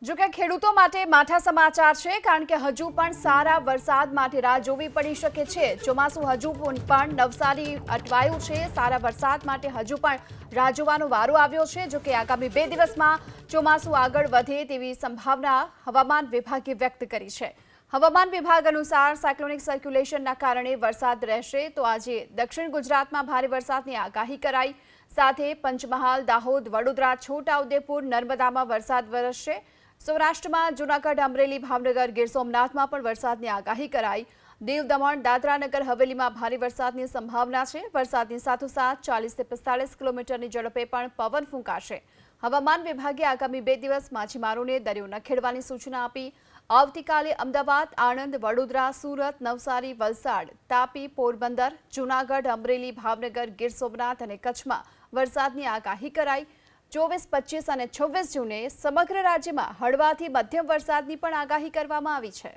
જો કે ખેડૂતો માટે માઠા સમાચાર છે, કારણ કે હજુ પણ સારા વરસાદ માટે રાહ જોવી પડી શકે છે। ચોમાસું હજુ પણ નવસારી અટવાયું છે। સારા વરસાદ માટે હજુ પણ રાહ જોવાનો વારો આવ્યો છે। જો કે આગામી 2 દિવસમાં ચોમાસું આગળ વધે તેવી સંભાવના હવામાન વિભાગે વ્યક્ત કરી છે। હવામાન વિભાગ અનુસાર સાયક્લોનિક સર્ક્યુલેશનના કારણે વરસાદ રહેશે, તો આજે દક્ષિણ ગુજરાતમાં ભારે વરસાદની આગાહી કરાઈ। સાથે પંચમહાલ, દાહોદ, વડોદરા, છોટાઉદેપુર, નર્મદામાં વરસાદ વરસશે। સૌરાષ્ટ્રમાં જૂનાગઢ, અમરેલી, ભાવનગર, ગીર સોમનાથમાં પણ વરસાદની આગાહી કરાઈ। દીવ, દમણ, દાદરા નગર હવેલીમાં ભારે વરસાદની સંભાવના છે। વરસાદની સાથોસાથ 40 થી 45 કિલોમીટરની ઝડપે પણ પવન ફૂંકાશે। હવામાન વિભાગે આગામી 2 દિવસ માછીમારોને દરિયો ન ખેડવાની સૂચના આપી। આવતીકાલે અમદાવાદ, આણંદ, વડોદરા, સુરત, નવસારી, વલસાડ, તાપી, પોરબંદર, જૂનાગઢ, અમરેલી, ભાવનગર, ગીર સોમનાથ અને કચ્છમાં વરસાદની આગાહી કરાઈ। 24, 25 અને 26 જૂને સમગ્ર રાજ્યમાં હળવાથી મધ્યમ વરસાદની પણ આગાહી કરવામાં આવી છે।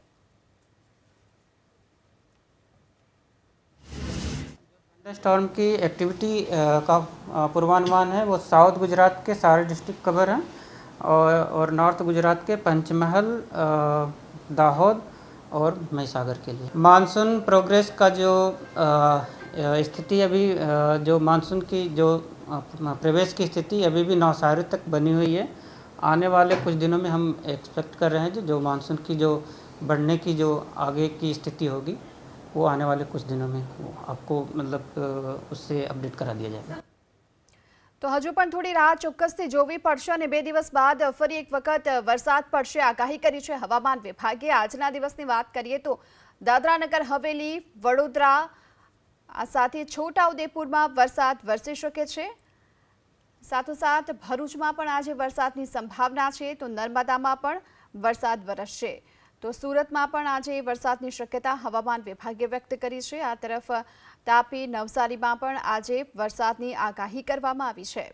स्टॉर्म की एक्टिविटी का पूर्वानुमान है वो साउथ गुजरात के सारे डिस्ट्रिक्ट कवर हैं और नॉर्थ गुजरात के पंचमहल, दाहोद और महिसागर के लिए। मानसून प्रोग्रेस का जो स्थिति अभी जो मानसून की जो प्रवेश की स्थिति अभी भी नवसारी तक बनी हुई है। आने वाले कुछ दिनों में हम एक्सपेक्ट कर रहे हैं जो मानसून की जो बढ़ने की जो आगे की स्थिति होगी वो आने वाले कुछ दिनों में आपको मतलब उससे अपडेट करा दिया जाएगा। तो हजू पण थोड़ी राह ચોક્કસથી જોવી પડશે અને 2 દિવસ બાદ ફરી એક વખત વરસાદ પડશે આગાહી કરી છે હવામાન વિભાગે। આજના દિવસની વાત કરીએ તો દાદરા નગર હવેલી, વડોદરા આ સાથે છોટાઉદેપુરમાં વરસાદ વરસી શકે છે। સાથોસાથ ભરૂચમાં પણ આજે વરસાદની સંભાવના છે, તો નર્મદામાં પણ વરસાદ વરસશે। તો સુરતમાં પણ આજે વરસાદની શક્યતા હવામાન વિભાગે વ્યક્ત કરી છે। આ તરફ તાપી, નવસારીમાં પણ આજે વરસાદની આગાહી કરવામાં આવી છે।